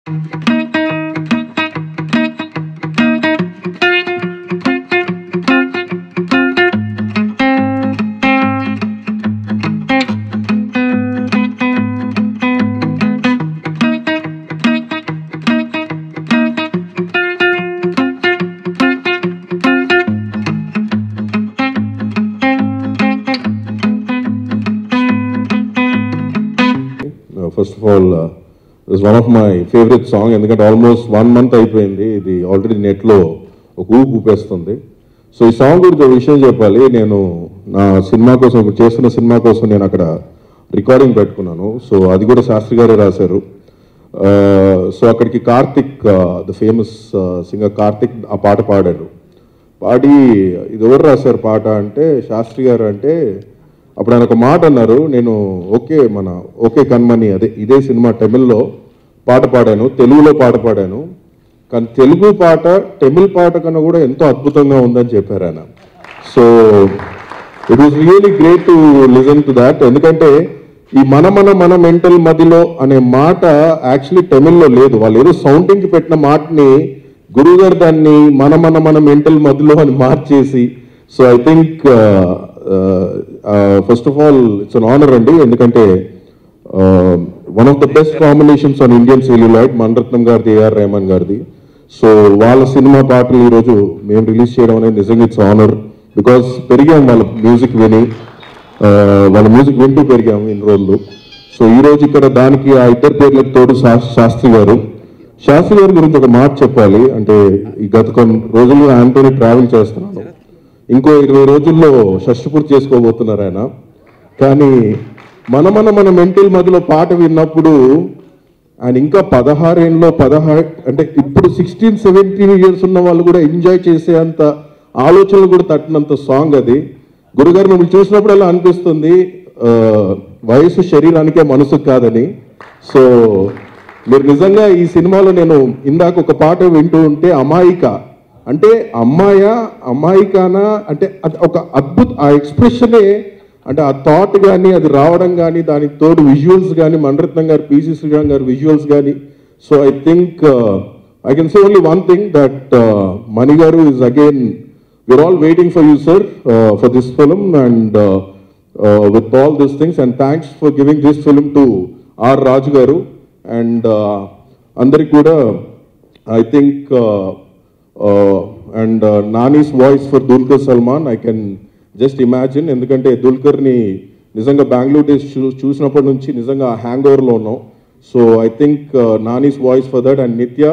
First of all, it's one of my favorite songs. ఎందుకంటే almost 1 month అయిపోయింది ఇది already నెట్లో ఒక ఊపేస్తుంది. సో ఈ సాంగ్ గురించి ఒక విషయం చెప్పాలి. నేను నా సినిమా కోసం చేస్తున్న సినిమా కోసం నేను అక్కడ రికార్డింగ్ పెట్టుకున్నాను. సో అది కూడా శాస్త్రి గారే రాశారు. సో అక్కడికి Karthik, the famous singer Karthik ఆ పాట పాడాడు. పాడి ఇది ఎవరు రాశారు పాట అంటే శాస్త్రి గారు. అంటే అప్పుడు ఆయన ఒక మాట అన్నారు, నేను ఓకే కన్మని ఇదే సినిమా తమిళ్లో పాట పాడాను, తెలుగులో పాట పాడాను, కానీ తెలుగు పాట తమిళ్ పాట కన్నా కూడా ఎంతో అద్భుతంగా ఉందని చెప్పారు ఆయన. So it was really great to listen to that. ఎందుకంటే ఈ మన మెంటల్ మదిలో అనే మాట యాక్చువల్లీ తమిళ్లో లేదు. వాళ్ళు ఏదో సౌండింగ్కి పెట్టిన మాటని గురువు గారు దాన్ని మన మెంటల్ మదిలో అని మార్చేసి, so I think first of all it's an honour అండి. ఎందుకంటే one of the best combinations on Indian celluloid Mani Ratnam గారిది, ఏఆర్ రెహమాన్ గారిది. సో వాళ్ళ సినిమా పాటలు ఈరోజు మేము రిలీజ్ చేయడం అనేది నిజంగా ఇట్స్ ఆనర్. బికాస్ పెరిగాం వాళ్ళ మ్యూజిక్ వింటూ పెరిగాము ఇన్ని రోజులు. సో ఈరోజు ఇక్కడ దానికి ఆ ఇద్దరు పేర్లకు తోడు శాస్త్రి గారు గురించి ఒక మాట చెప్పాలి. అంటే ఈ గత కొన్ని రోజులు ఆయనతో ట్రావెల్ చేస్తున్నాను. ఇంకో 20 రోజుల్లో షష్టిపూర్తి చేసుకోబోతున్నారు ఆయన. కానీ మన మెంటల్ మధ్యలో పాట విన్నప్పుడు ఆయన ఇంకా 16 అంటే ఇప్పుడు 16-17 years ఉన్న వాళ్ళు కూడా ఎంజాయ్ చేసే అంత ఆలోచనలు కూడా తట్టినంత సాంగ్ అది. గురుగారు మిమ్మల్ని చూసినప్పుడు అలా అనిపిస్తుంది, వయసు శరీరానికే మనసుకు కాదని. సో మీరు నిజంగా ఈ సినిమాలో నేను ఇందాక ఒక పాట వింటూ ఉంటే అమాయిక అంటే అమ్మాయికానా అంటే ఒక ఆ ఎక్స్ప్రెషనే, అంటే ఆ థాట్ కానీ అది రావడం కానీ దానికి తోడు విజువల్స్ కానీ మణిరత్నం గారు, పిసి శ్రీరామ్ గారు విజువల్స్ కానీ. So I think I can say only one thing that Mani గారు is again, we're all waiting for you sir for this film and with all these things, and thanks for giving this film to R Raju garu and andariki kuda I think and Nani's voice for Dulquer Salman. I can just imagine, ఎందుకంటే దుల్కర్ని నిజంగా Bengaluru days చూసినప్పటి నుంచి నిజంగా hang ఓవర్లో ఉన్నాం. So I think Nani's voice for that, and నిత్య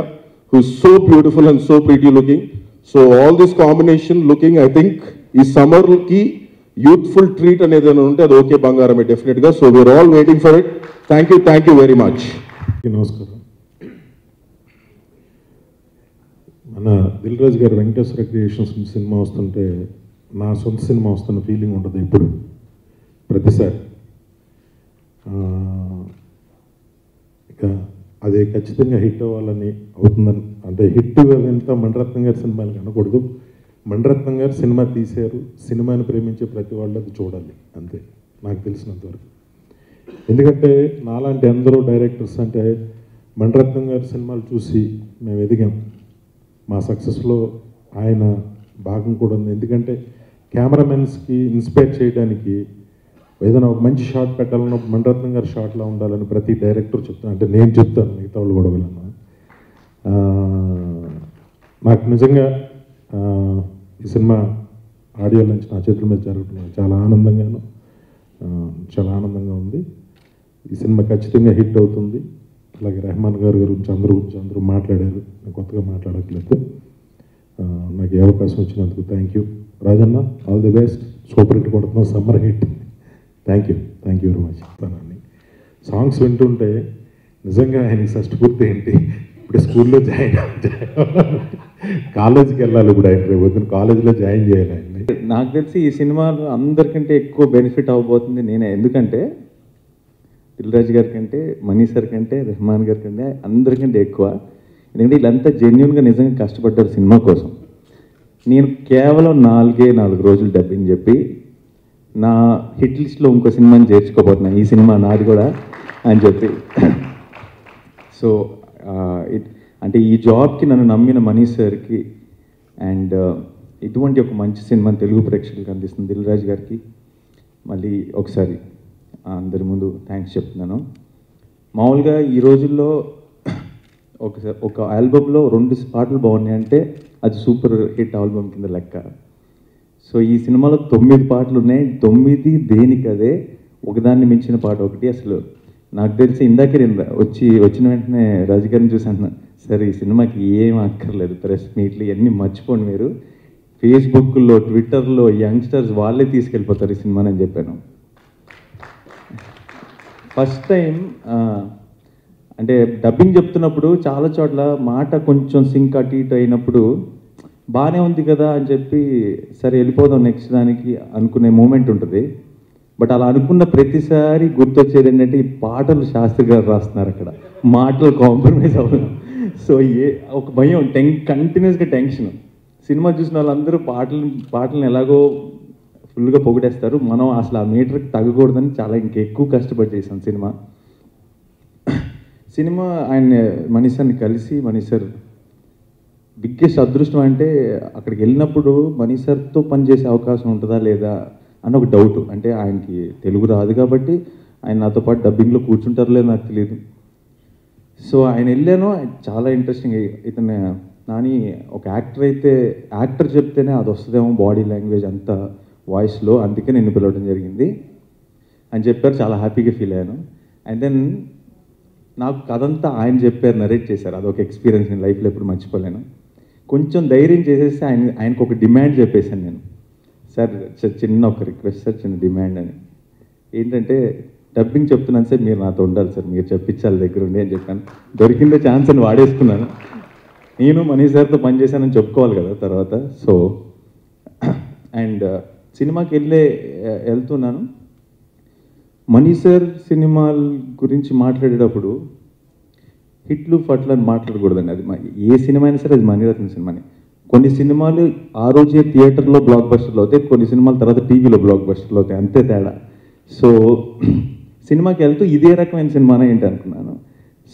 who is so beautiful and so pretty looking. So all this combination looking, I think ఈ summer కి యూత్ఫుల్ ట్రీట్ అనేది ఉంటే అది ఓకే బంగారమే డెఫినెట్ గా. So we're all waiting for it. Thank you very much. నమస్కారం. మన దిల్ రాజు గారు వెంకటేశ్వర క్రియేషన్స్ సినిమా వస్తుంటే నా సొంత సినిమా వస్తున్న ఫీలింగ్ ఉంటుంది ఇప్పుడు ప్రతిసారి. ఇక అది ఖచ్చితంగా హిట్ అవ్వాలని అవుతుందని, అంటే హిట్ ఎంత మణిరత్నం గారి సినిమాలు అనకూడదు. మణిరత్నం గారు సినిమా తీశారు, సినిమాని ప్రేమించే ప్రతి వాళ్ళు అది చూడాలి అంతే నాకు తెలిసినంతవరకు. ఎందుకంటే నాలాంటి అందరూ డైరెక్టర్స్ అంటే మణిరత్నం గారి సినిమాలు చూసి మేము ఎదిగాం. మా సక్సెస్లో ఆయన భాగం కూడా ఉంది. ఎందుకంటే కెమెరామెన్స్కి ఇన్స్పైర్ చేయడానికి ఏదైనా ఒక మంచి షాట్ పెట్టాలన్న మణిరత్నం గారి షాట్లో ఉండాలని ప్రతి డైరెక్టర్ చెప్తాను. అంటే నేను చెప్తాను, మిగతా వాళ్ళు కూడా వెళ్ళను. నాకు నిజంగా ఈ సినిమా ఆడియో నుంచి నా చేతుల మీద జరుగుతున్నాను చాలా ఆనందంగా ఉంది. ఈ సినిమా ఖచ్చితంగా హిట్ అవుతుంది. అలాగే రెహమాన్ గారి గురించి అందరూ మాట్లాడారు, నేను కొత్తగా మాట్లాడట్లేదు. నాకు ఏ అవకాశం వచ్చినందుకు thank you. Rajanna all the best. Super hit కొడుతున్నాం, summer hit. Thank you very much. Songs వింటుంటే నిజంగా ఆయన షష్టిపూర్తి ఏంటి, ఇప్పుడు స్కూల్లో జాయిన్ కాలేజీకి వెళ్ళాలి, ఇప్పుడు ఆయన రేపు కాలేజీలో జాయిన్ చేయాలి ఆయన్ని. నాకు తెలిసి ఈ సినిమాలో అందరికంటే ఎక్కువ బెనిఫిట్ అవ్వబోతుంది నేనే. ఎందుకంటే దిల్ రాజు గారి కంటే, మనీ సార్ కంటే, రెహమాన్ గారి కంటే అందరికంటే ఎక్కువ. ఎందుకంటే వీళ్ళంతా జెన్యున్గా నిజంగా కష్టపడ్డారు సినిమా కోసం. నేను కేవలం 4 రోజులు డబ్బింగ్ చెప్పి నా హిట్ లిస్ట్లో ఇంకో సినిమాని చేర్చుకోబోతున్నాను, ఈ సినిమా నాది కూడా అని చెప్పి. సో అంటే ఈ జాబ్కి నన్ను నమ్మిన మనీ సార్కి అండ్ ఇటువంటి ఒక మంచి సినిమాని తెలుగు ప్రేక్షకులకు అందిస్తుంది దిల్ రాజు గారికి మళ్ళీ ఒకసారి అందరి ముందు థ్యాంక్స్ చెప్తున్నాను. మామూలుగా ఈ రోజుల్లో ఒక ఆల్బమ్లో 2 పాటలు బాగున్నాయి అంటే అది సూపర్ హిట్ ఆల్బమ్ కింద లెక్క. సో ఈ సినిమాలో 9 పాటలు ఉన్నాయి, 9 దేనికదే, ఒకదాన్ని మించిన పాట ఒకటి. అసలు నాకు తెలిసి ఇందాకే నేను వచ్చిన వెంటనే రాజు గారిని చూసి అంటున్నాను, సరే ఈ సినిమాకి ఏం అక్కర్లేదు, ప్రెస్ మీట్లు ఇవన్నీ మర్చిపోండి, మీరు ఫేస్బుక్లో ట్విట్టర్లో యంగ్స్టర్స్ వాళ్ళే తీసుకెళ్ళిపోతారు ఈ సినిమాని అని చెప్పాను. ఫస్ట్ టైం అంటే డబ్బింగ్ చెప్తున్నప్పుడు చాలా చోట్ల మాట కొంచెం సింక్ అటు ఇటు అయినప్పుడు బాగానే ఉంది కదా అని చెప్పి సరే వెళ్ళిపోదాం నెక్స్ట్ దానికి అనుకునే మూమెంట్ ఉంటుంది. బట్ అలా అనుకున్న ప్రతిసారి గుర్తొచ్చేది ఏంటంటే ఈ పాటలు శాస్త్రి గారు రాస్తున్నారు, అక్కడ మాటలు కాంప్రమైజ్ అవ్వడం. సో ఒక భయం, కంటిన్యూస్గా టెన్షన్. సినిమా చూసిన వాళ్ళందరూ పాటలను ఎలాగో ఫుల్గా పొగిడేస్తారు, మనం అసలు ఆ మీటర్కి తగ్గకూడదని చాలా ఇంకెక్కువ కష్టపడి చేశాం సినిమా. ఆయన మనీ సార్ని కలిసి, మనీ సార్ బిగ్గెస్ట్ అదృష్టం అంటే అక్కడికి వెళ్ళినప్పుడు మనీ సార్తో పనిచేసే అవకాశం ఉంటుందా లేదా అన్న ఒక డౌట్. అంటే ఆయనకి తెలుగు రాదు కాబట్టి ఆయన నాతో పాటు డబ్బింగ్లో కూర్చుంటారో లేదో నాకు తెలియదు. సో ఆయన వెళ్ళాను, చాలా ఇంట్రెస్టింగ్. ఇతను నాని ఒక యాక్టర్ అయితే యాక్టర్ చెప్తేనే అది వస్తుందేమో బాడీ లాంగ్వేజ్ అంతా వాయిస్లో, అందుకే నేను పిలవడం జరిగింది అని చెప్పారు. చాలా హ్యాపీగా ఫీల్ అయ్యాను. అండ్ దెన్ నాకు కథంతా ఆయన చెప్పారు, నరేట్ చేశారు. అదొక ఎక్స్పీరియన్స్ నేను లైఫ్లో ఎప్పుడు మర్చిపోలేను. కొంచెం ధైర్యం చేసేసి ఆయనకు ఒక డిమాండ్ చెప్పేశాను నేను, సార్ చిన్న ఒక రిక్వెస్ట్ సార్, చిన్న డిమాండ్ అని. ఏంటంటే డబ్బింగ్ చెప్తున్నాను సార్, మీరు నాతో ఉండాలి సార్, మీరు చెప్పించాలి దగ్గర ఉండి అని చెప్పాను. దొరికిందే ఛాన్స్ అని వాడేసుకున్నాను. నేను మనీ సార్తో పనిచేశానని చెప్పుకోవాలి కదా తర్వాత. సో అండ్ సినిమాకి వెళ్తున్నాను. మనీ సార్ సినిమాల గురించి మాట్లాడేటప్పుడు హిట్లు ఫట్లు అని మాట్లాడకూడదండి. అది ఏ సినిమా అయినా సరే అది మణిరత్నం సినిమాని. కొన్ని సినిమాలు ఆ రోజే థియేటర్లో బ్లాక్ బస్టర్లు అవుతాయి, కొన్ని సినిమాల తర్వాత టీవీలో బ్లాక్ బస్టర్లు అవుతాయి, అంతే తేడా. సో సినిమాకి వెళ్తూ ఇదే రకమైన సినిమానే ఏంటి అనుకున్నాను.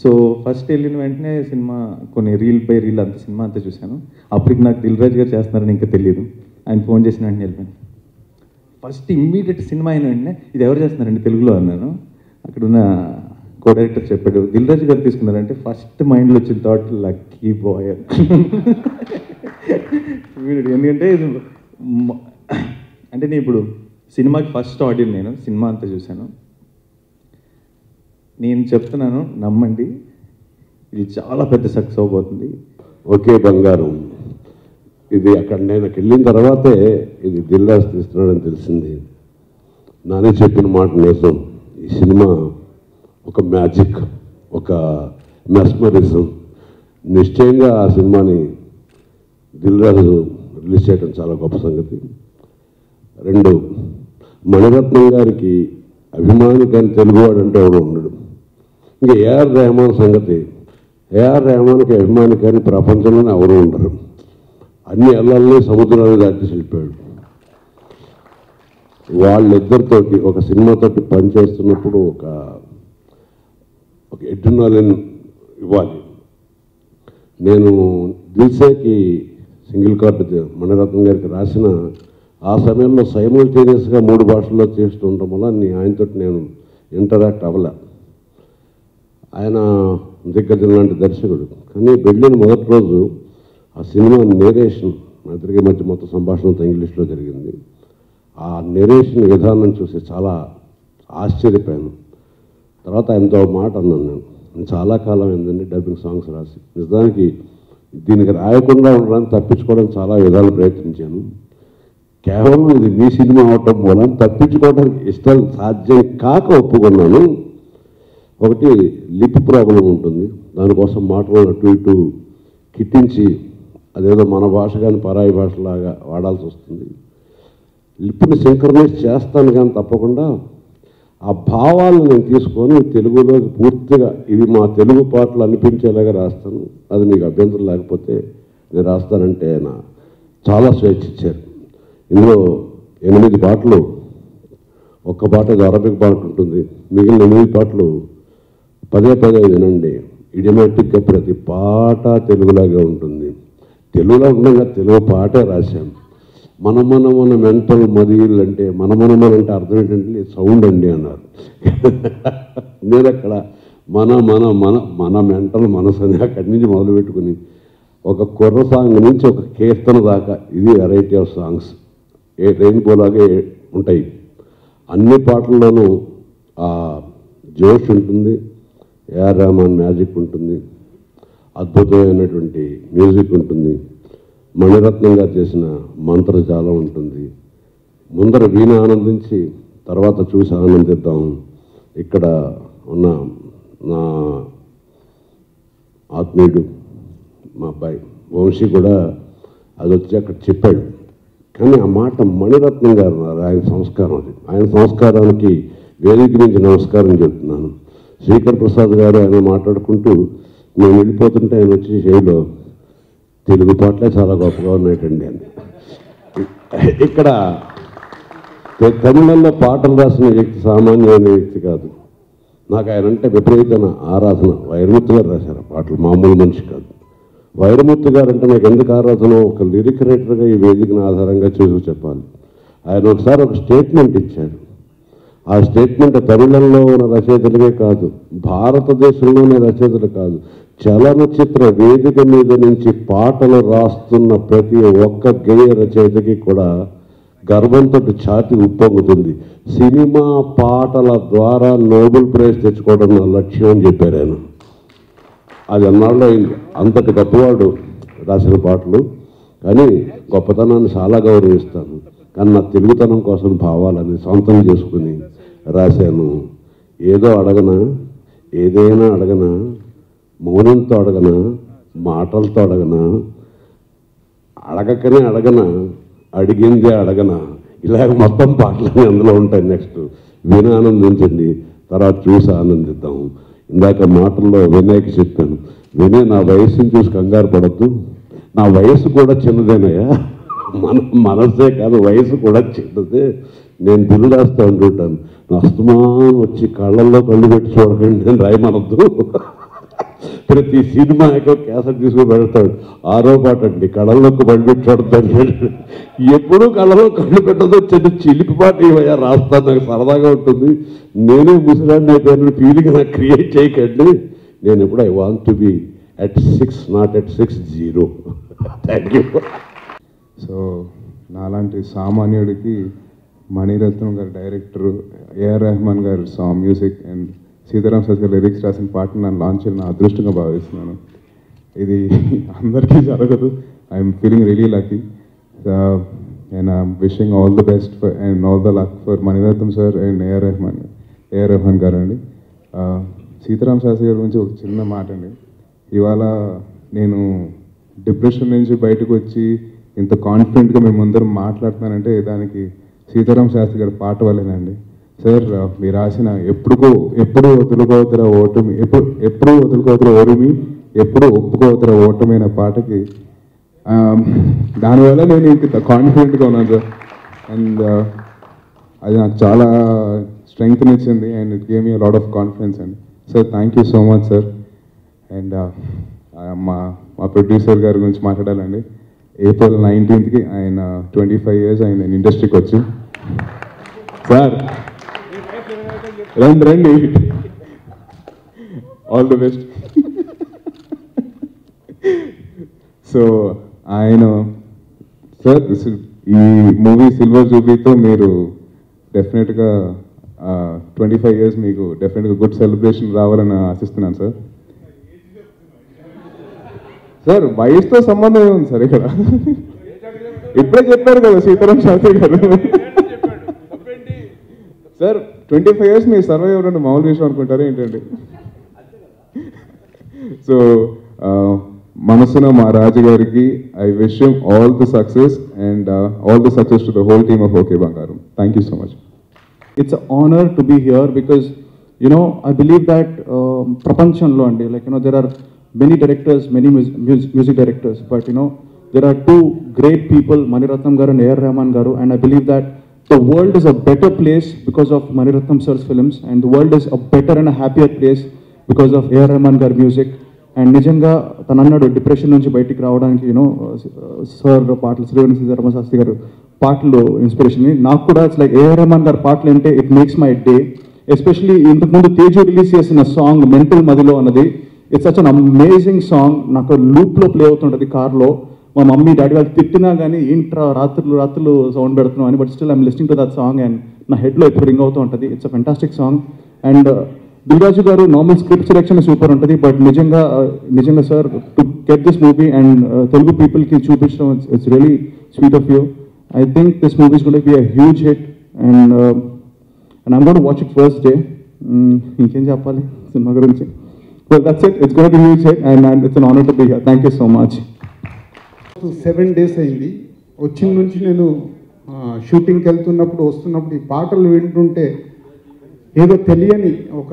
సో ఫస్ట్ వెళ్ళిన వెంటనే సినిమా కొన్ని రీల్ బై రీల్ అంత సినిమా అంతా చూశాను. అప్పటికి నాకు దిల్ రాజు గారు చేస్తున్నారని ఇంకా తెలియదు. ఆయన ఫోన్ చేసిన వెంటనే వెళ్ళిపోయాను. ఫస్ట్ ఇమ్మీడియట్ సినిమా అయిన వెంటనే ఇది ఎవరు చేస్తున్నారండి తెలుగులో అన్నాను. అక్కడున్న కో డైరెక్టర్ చెప్పాడు, దిల్ రాజు గారు తీసుకున్నారంటే ఫస్ట్ మైండ్లో వచ్చిన థాట్ లక్కీ బాయ్. ఎందుకంటే అంటే నేను ఇప్పుడు సినిమాకి ఫస్ట్ ఆడియన్, నేను సినిమా అంతా చూశాను. నేను చెప్తున్నాను, నమ్మండి, ఇది చాలా పెద్ద సక్సెస్ అవబోతుంది. ఓకే బంగారం, ఇది అక్కడ నేను వెళ్ళిన తర్వాతే ఇది దిల్ రాజు తీస్తున్నాడని తెలిసింది. నానే చెప్పిన మాట నిజం. ఈ సినిమా ఒక మ్యాజిక్, ఒక మెస్మరిజం. నిశ్చయంగా ఆ సినిమాని దిల్ రాజు రిలీజ్ చేయడం చాలా గొప్ప సంగతి. 2, మణిరత్నం గారికి అభిమాని కానీ తెలుగువాడు అంటే ఎవడు ఉండడు. ఇంకా ఏఆర్ రెహమాన్ సంగతి, ఏఆర్ రెహమాన్కి అభిమాని కానీ ప్రపంచంలోనే ఎవరు ఉండరు. అన్ని అల్లల్ని సముద్రాన్ని దాటి వెళ్ళిపోయాడు. వాళ్ళిద్దరితోటి ఒక సినిమాతోటి పనిచేస్తున్నప్పుడు ఒక ఎడ్రినాలిన్ ఇవ్వాలి. నేను దిల్సేకి సింగిల్ కార్డు మణిరత్నం గారికి రాసిన ఆ సమయంలో సైమల్టేనియస్గా 3 భాషల్లో చేస్తుండటం వల్ల ఆయనతో నేను ఇంటరాక్ట్ అవ్వలే. ఆయన దిగ్గజం లాంటి దర్శకుడు. కానీ వెళ్ళిన మొదటి రోజు ఆ సినిమా నేరేషన్ మా ఇద్దరికి మధ్య మొత్తం సంభాషణతో ఇంగ్లీష్లో జరిగింది. ఆ నేరేషన్ విధానం చూసి చాలా ఆశ్చర్యపోయాను. తర్వాత ఆయనతో మాట అన్నాను, నేను చాలా కాలం ఏంటంటే డబ్బింగ్ సాంగ్స్ రాసి నిజానికి దీనికి రాయకుండా ఉండడానికి తప్పించుకోవడానికి చాలా విధాలు ప్రయత్నించాను. కేవలం ఇది మీ సినిమా అవటం వల్ల తప్పించుకోవడానికి ఇష్టాలు సాధ్యం కాక ఒప్పుకున్నాను. ఒకటి లిప్ ప్రాబ్లం ఉంటుంది, దానికోసం మాటలు అటు ఇటు కిట్టించి అదేదో మన భాష కానీ పరాయి భాషలాగా వాడాల్సి వస్తుంది. లిప్ని సింక్రనైజ్ చేస్తాను కానీ తప్పకుండా ఆ భావాలను నేను తీసుకొని తెలుగులోకి పూర్తిగా ఇవి మా తెలుగు పాటలు అనిపించేలాగా రాస్తాను. అది మీకు అభ్యంతరం లేకపోతే నేను రాస్తానంటే ఆయన చాలా స్వేచ్ఛ ఇచ్చారు. ఇందులో 8 పాటలు, ఒక్క పాట అరబిక్ పాట ఉంటుంది, మిగిలిన 8 పాటలు పదే పదే వినండి. ఇడియమాటిక్గా ప్రతి పాట తెలుగులాగే ఉంటుంది. తెలుగులో ఉండగా తెలుగు పాటే రాశాను. మన మెంటల్ మదిల్ అంటే మన అంటే అర్థం ఏంటంటే సౌండ్ అండి అన్నారు. నేను అక్కడ మన మెంటల్ మనసు అని అక్కడి నుంచి మొదలుపెట్టుకుని ఒక కుర్ర సాంగ్ నుంచి ఒక కీర్తన దాకా ఇది వెరైటీ ఆఫ్ సాంగ్స్ రెయిన్బోలాగే ఉంటాయి. అన్ని పాటల్లోనూ ఆ జోష్ ఉంటుంది, ఏఆర్ రెహమాన్ మ్యాజిక్ ఉంటుంది, అద్భుతమైనటువంటి మ్యూజిక్ ఉంటుంది, మణిరత్నం గారు చేసిన మంత్రజాలం ఉంటుంది. ముందర వీణ ఆనందించి తర్వాత చూసి ఆనందిద్దాం. ఇక్కడ ఉన్న నా ఆత్మీయుడు మా అబ్బాయి వంశీ కూడా అది వచ్చి అక్కడ చెప్పాడు. కానీ ఆ మాట మణిరత్నం గారు అన్నారు, ఆయన సంస్కారం అది. ఆయన సంస్కారానికి వేదిక నుంచి నమస్కారం చెప్తున్నాను. శ్రీకర్ ప్రసాద్ గారు ఆయన మాట్లాడుకుంటూ నేను వెళ్ళిపోతుంటే ఆయన వచ్చి శైలిలో తెలుగు పాటలే చాలా గొప్పగా ఉన్నాయటండి అని. ఇక్కడ తమిళంలో పాటలు రాసిన వ్యక్తి సామాన్యమైన వ్యక్తి కాదు. నాకు ఆయన అంటే విపరీతమైన ఆరాధన. వైరముత్తు గారు రాశారు పాటలు, మామూలు మనిషి కాదు. వైరముత్తు గారు అంటే నాకు ఎందుకు ఆరాధన, ఒక లిరిక్ రైటర్గా ఈ వేదికను ఆధారంగా చూసి చెప్పాలి. ఆయన ఒకసారి ఒక స్టేట్మెంట్ ఇచ్చారు. ఆ స్టేట్మెంట్ తమిళంలో ఉన్న రచయితలకే కాదు, భారతదేశంలోనే రచయితలు కాదు, చలనచిత్ర వేదిక మీద నుంచి పాటలు రాస్తున్న ప్రతి ఒక్క గేయ రచయితకి కూడా గర్వంతో ఛాతి ఉప్పొంగుతుంది. సినిమా పాటల ద్వారా నోబెల్ ప్రైజ్ తెచ్చుకోవడం నా లక్ష్యం అని చెప్పారు ఆయన. అది అన్నాళ్ళు అయింది. అంతటి గొప్పవాడు రాసిన పాటలు. కానీ గొప్పతనాన్ని చాలా గౌరవిస్తాను. కానీ నా తెలుగుతనం కోసం భావాలని సొంతం చేసుకుని రాశాను. ఏదో అడగనా, ఏదైనా అడగనా, మౌనంతో అడగనా, మాటలతో అడగనా, అడగకనే అడగనా, అడిగిందే అడగనా, ఇలాగ మొత్తం పాటలన్నీ అందులో ఉంటాయి. నెక్స్ట్ విని ఆనందించండి, తర్వాత చూసి ఆనందిద్దాం. ఇందాక మాటల్లో వినయ్కి చెప్పాను, వినయ్ నా వయసుని చూసి కంగారు పడద్దు, నా వయసు కూడా చిన్నదేనయ్యా, మనసే కాదు వయసు కూడా చిన్నదే. నేను బిల్లు రాస్తూ ఉంటుంటాను, నా అస్తమానం వచ్చి కళ్ళల్లో కళ్ళు పెట్టి చూడకండి నేను రాయమనద్దు. ప్రతి సినిమా క్యాసెట్ తీసుకుని పెడతాడు, 6వ పాట అండి కళ్ళల్లోకి బండి పెట్టి చూడతాను. ఎప్పుడూ కళ్ళలో కళ్ళు పెట్టదు, చిన్న చిలిపి పాట ఇవయ్యా రాస్తాను, నాకు సరదాగా ఉంటుంది. నేనే ముసలాన్ని అయిపోయిన ఫీలింగ్ నాకు క్రియేట్ చేయకండి. నేను ఎప్పుడు I want to be at 6, not at 60. Thank you. So నాలాంటి సామాన్యుడికి మణిరత్నం గారు డైరెక్టర్, ఏఆర్ రెహమాన్ గారు song music and Sitaram Sastry గారు లిరిక్స్ రాసిన పాటను నన్ను లాంచ్ చేయడం నా అదృష్టంగా భావిస్తున్నాను. ఇది అందరికీ జరగదు. I'm feeling really lucky and I'm wishing all the best for and all the luck for Mani Ratnam sir and AR Rahman గారు అండి. సీతారాం శాస్త్రి గారి గురించి ఒక చిన్న మాట అండి. ఇవాళ నేను డిప్రెషన్ నుంచి బయటకు వచ్చి ఇంత కాన్ఫిడెంట్గా మేము అందరం మాట్లాడుతున్నానంటే దానికి సీతారాం శాస్త్రి గారి పాట వల్లేనండి. సార్ మీరు రాసిన ఎప్పుడు వదులుకోవద్దురా ఓటమి, ఎప్పుడు వదులుకోవద్దురా ఓటమి, ఎప్పుడు ఒప్పుకోవద్దురా ఓటమి అనే పాటకి దానివల్ల నేను ఇంత కాన్ఫిడెంట్గా ఉన్నాను సార్. అండ్ అది నాకు చాలా స్ట్రెంగ్త్ని ఇచ్చింది and it gave me lot of confidence అండి. Sir thank you so much sir. And మా ప్రొడ్యూసర్ గారి గురించి మాట్లాడాలండి. April 19th ఆయన 25 years ఆయన ఇండస్ట్రీకి వచ్చి. సార్ రండి, ఆల్ ది బెస్ట్. సో ఆయన సార్ ఈ మూవీ సిల్వర్ జూబ్లీతో మీరు డెఫినెట్గా 25 years మీకు డెఫినెట్గా గుడ్ సెలబ్రేషన్ రావాలని ఆశిస్తున్నాను సార్. సార్ వయసుతో సంబంధం ఏముంది సార్ ఇక్కడ? ఇప్పుడే చెప్పారు కదా సీతారాం శాస్త్రి గారు. సార్ 25 years మీరు సర్వైవ్ అవ్వడం మామూలు విషయం అనుకుంటారా ఏంటండి? సో మనసున మా రాజు గారికి I wish him all the success and all the success to the whole team of okay Bangaram. Thank you so much. It's an honor to be here because, I believe that prapanchanlo andi, there are many directors, many music directors, but there are two great people, Maniratnam garu and A.R. Rahman garu, and I believe that the world is a better place because of Maniratnam sir's films, and the world is a better and a happier place because of AR Rahman గారి music. And నిజంగా తను అన్నాడు depression నుంచి బయటికి రావడానికి sir పాటలు, శ్రీవణి సీతారామ శాస్త్రి గారు పాటలు ఇన్స్పిరేషన్. నాకు కూడా ఇట్స్ లైక్ ఏఆర్ రెహమాన్ గారి పాటలు అంటే it makes my day. Especially ఇంతకుముందు తేజు రిలీజ్ చేసిన సాంగ్ మెంటల్ మదిలో అన్నది, it's such an amazing song. నాకు లూప్లో ప్లే అవుతుంటుంది కార్లో. మా మమ్మీ డాడీ వాళ్ళు తిట్టినా కానీ ఏంట్రా రాత్రులు సౌండ్ పెడుతున్నాం అని, but still I'm listening to that song and నా హెడ్లో ఎప్పుడు రింగ్ అవుతూ ఉంటుంది. It's a fantastic song. And Dil Raju గారు నార్మల్ స్క్రిప్ట్ సెలెక్షన్ సూపర్ ఉంటుంది, బట్ నిజంగా sir to get this movie and Telugu పీపుల్కి చూపించడం it's really sweet of you. I think this movie is going to be a huge hit and I'm going to watch it first day. ఇంకేం చెప్పాలి cinema గురించి? Well, that's it. It's going to be huge hit and it's an honor to be here. Thank you so much. 7 days అయింది వచ్చిన నుంచి. నేను షూటింగ్కి వెళ్తున్నప్పుడు వస్తున్నప్పుడు ఈ పాటలు వింటుంటే ఏదో తెలియని ఒక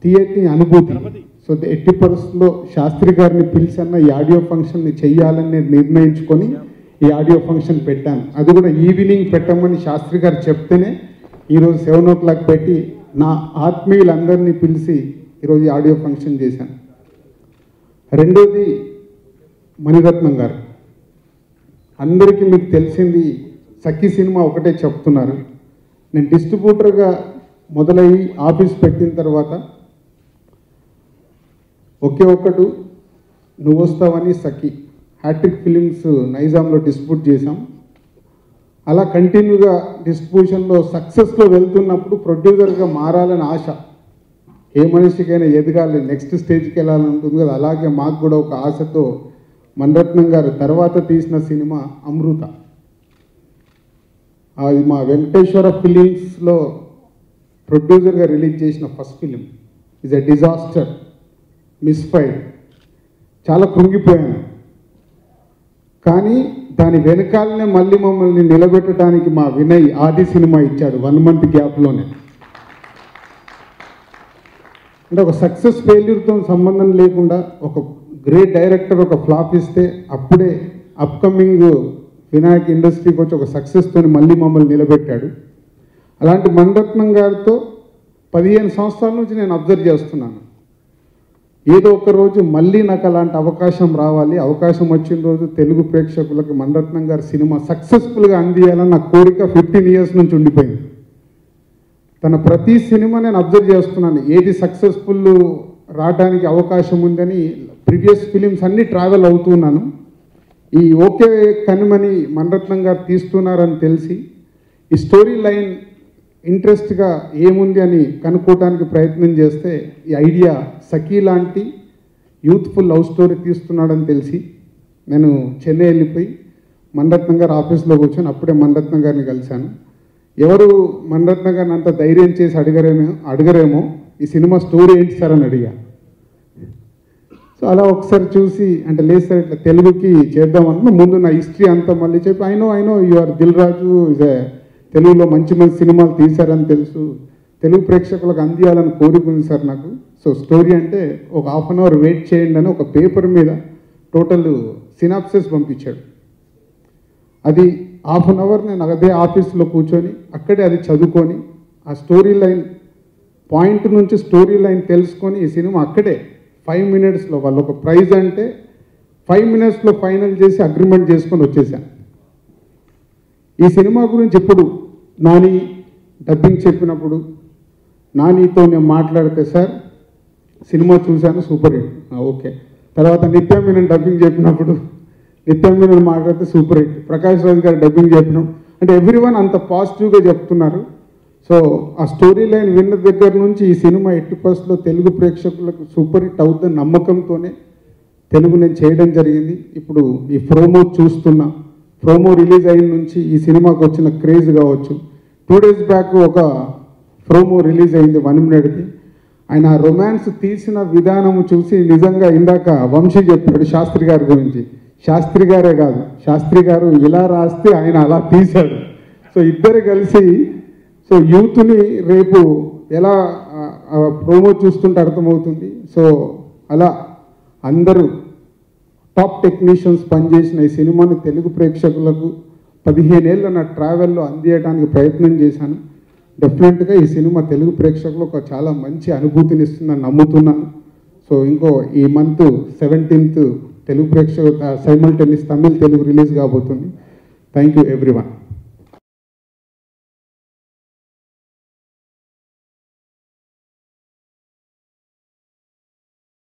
తీయని అనుభూతి. సో ఎట్టి పరిస్థితుల్లో శాస్త్రి గారిని పిలిచన్న ఈ ఆడియో ఫంక్షన్ని చెయ్యాలని నేను నిర్ణయించుకొని ఈ ఆడియో ఫంక్షన్ పెట్టాను. అది కూడా ఈవినింగ్ పెట్టమని శాస్త్రి గారు చెప్తేనే ఈరోజు 7 o'clock పెట్టి నా ఆత్మీయులందరినీ పిలిచి ఈరోజు ఆడియో ఫంక్షన్ చేశాను. రెండోది మణిరత్నం గారు. అందరికీ మీకు తెలిసింది సఖీ సినిమా ఒకటే చెప్తున్నారు. నేను డిస్ట్రిబ్యూటర్గా మొదలయ్యి ఆఫీస్ పెట్టిన తర్వాత ఒకే ఒక్కడు నువ్వు వస్తావని సఖీ హ్యాట్రిక్ ఫిలిమ్స్ నైజాంలో డిస్ట్రిబ్యూట్ చేశాం. అలా కంటిన్యూగా డిస్ట్రిబ్యూషన్లో సక్సెస్లో వెళ్తున్నప్పుడు ప్రొడ్యూసర్గా మారాలని ఆశ. ఏ మనిషికైనా ఎదగాలి, నెక్స్ట్ స్టేజ్కి వెళ్ళాలని ఉంటుంది కదా. అలాగే మాకు కూడా ఒక ఆశతో మణిరత్నం గారు తర్వాత తీసిన సినిమా అమృత, అది మా వెంకటేశ్వర ఫిలిమ్స్లో ప్రొడ్యూసర్గా రిలీజ్ చేసిన first film. Is a disaster, misfire. చాలా కృంగిపోయాను. కానీ దాని వెనకాలనే మళ్ళీ మమ్మల్ని నిలబెట్టడానికి మా వినయ్ ఆది సినిమా ఇచ్చాడు 1 month గ్యాప్లోనే. అంటే ఒక సక్సెస్ ఫెయిల్యూర్తో సంబంధం లేకుండా ఒక గ్రేట్ డైరెక్టర్ ఒక ఫ్లాప్ ఇస్తే అప్పుడే అప్కమింగ్ వినాయక్ ఇండస్ట్రీకి వచ్చి ఒక సక్సెస్తో మళ్ళీ మమ్మల్ని నిలబెట్టాడు. అలాంటి మణిరత్నం గారితో 15 సంవత్సరాల నుంచి నేను అబ్జర్వ్ చేస్తున్నాను. ఏదో ఒక రోజు మళ్ళీ నాకు అలాంటి అవకాశం రావాలి, అవకాశం వచ్చిన రోజు తెలుగు ప్రేక్షకులకు మణిరత్నం గారి సినిమా సక్సెస్ఫుల్గా అందియాలని నా కోరిక 15 years నుంచి ఉండిపోయింది. తన ప్రతి సినిమా నేను అబ్జర్వ్ చేస్తున్నాను, ఏది సక్సెస్ఫుల్ రావడానికి అవకాశం ఉందని ప్రీవియస్ ఫిలిమ్స్ అన్నీ ట్రావెల్ అవుతున్నాను. ఈ ఓకే కనుమని మణిరత్నం గారు తీస్తున్నారని తెలిసి ఈ స్టోరీ లైన్ ఇంట్రెస్ట్గా ఏముంది అని కనుక్కోవడానికి ప్రయత్నం చేస్తే ఈ ఐడియా సఖీ లాంటి యూత్ఫుల్ లవ్ స్టోరీ తీస్తున్నాడని తెలిసి నేను చెన్నై వెళ్ళిపోయి మణిరత్నం గారు ఆఫీస్లో కూర్చొని అప్పుడే మణిరత్నం గారిని కలిశాను. ఎవరు మణిరత్నం గారిని అంత ధైర్యం చేసి అడగరేమో ఈ సినిమా స్టోరీ ఏంటి సార్ అని అడిగా. సో అలా ఒకసారి చూసి అంటే లేదు సార్ ఇట్లా తెలుగుకి చేద్దామన్నా ముందు నా హిస్టరీ అంతా మళ్ళీ చెప్పి I know you are Dil Raju తెలుగులో మంచి సినిమాలు తీశారని తెలుసు, తెలుగు ప్రేక్షకులకు అందియాలని కోరుకుంది సార్ నాకు. సో స్టోరీ అంటే ఒక 1/2 hour వెయిట్ చేయండి అని ఒక పేపర్ మీద టోటల్ సినాప్సిస్ పంపించాడు. అది 1/2 hour నేను అదే ఆఫీస్లో కూర్చొని అక్కడే అది చదువుకొని ఆ స్టోరీ లైన్ పాయింట్ నుంచి స్టోరీ లైన్ తెలుసుకొని ఈ సినిమా అక్కడే 5 minutesలో వాళ్ళు ఒక ప్రైజ్ అంటే 5 minutesలో ఫైనల్ చేసి అగ్రిమెంట్ చేసుకొని వచ్చేసాను. ఈ సినిమా గురించి ఇప్పుడు నాని డబ్బింగ్ చెప్పినప్పుడు నానితో నేను మాట్లాడితే సార్ సినిమా చూశాను సూపర్ హిట్, ఓకే. తర్వాత నిత్య మీనన్ డబ్బింగ్ చెప్పినప్పుడు నిత్య మీనన్ మాట్లాడితే సూపర్ హిట్, ప్రకాష్ రాజ్ గారు డబ్బింగ్ చెప్పినాం అంటే ఎవ్రీవన్ అంత పాజిటివ్గా చెప్తున్నారు. సో ఆ స్టోరీ లైన్ విన్న దగ్గర నుంచి ఈ సినిమా 80% తెలుగు ప్రేక్షకులకు సూపర్ హిట్ అవుతుందని నమ్మకంతోనే తెలుగు నేను చేయడం జరిగింది. ఇప్పుడు ఈ ప్రోమో చూస్తున్నా, ప్రోమో రిలీజ్ అయిన నుంచి ఈ సినిమాకు వచ్చిన క్రేజ్ కావచ్చు. 2 days బ్యాక్ ఒక ప్రోమో రిలీజ్ అయింది 1 minute. ఆయన రొమాన్స్ తీసిన విధానము చూసి నిజంగా ఇందాక వంశీ చెప్పాడు శాస్త్రి గారి గురించి. శాస్త్రి గారే కాదు, శాస్త్రి గారు ఇలా రాస్తే ఆయన అలా తీశాడు. సో ఇద్దరు కలిసి సో యూత్ని రేపు ఎలా ప్రోమో చూస్తుంటే అర్థమవుతుంది. సో అలా అందరూ టాప్ టెక్నీషియన్స్ పనిచేసిన ఈ సినిమాని తెలుగు ప్రేక్షకులకు 15 ఏళ్ళ నా ట్రావెల్లో అందించడానికి ప్రయత్నం చేశాను. డెఫినెట్గా ఈ సినిమా తెలుగు ప్రేక్షకులు ఒక చాలా మంచి అనుభూతిని ఇస్తుందని నమ్ముతున్నాను. సో ఇంకో ఈ మంత్ 17th తెలుగు ప్రేక్షకులు సైమల్టేనియస్ తమిళ్ తెలుగు రిలీజ్ కాబోతుంది. Thank you everyone.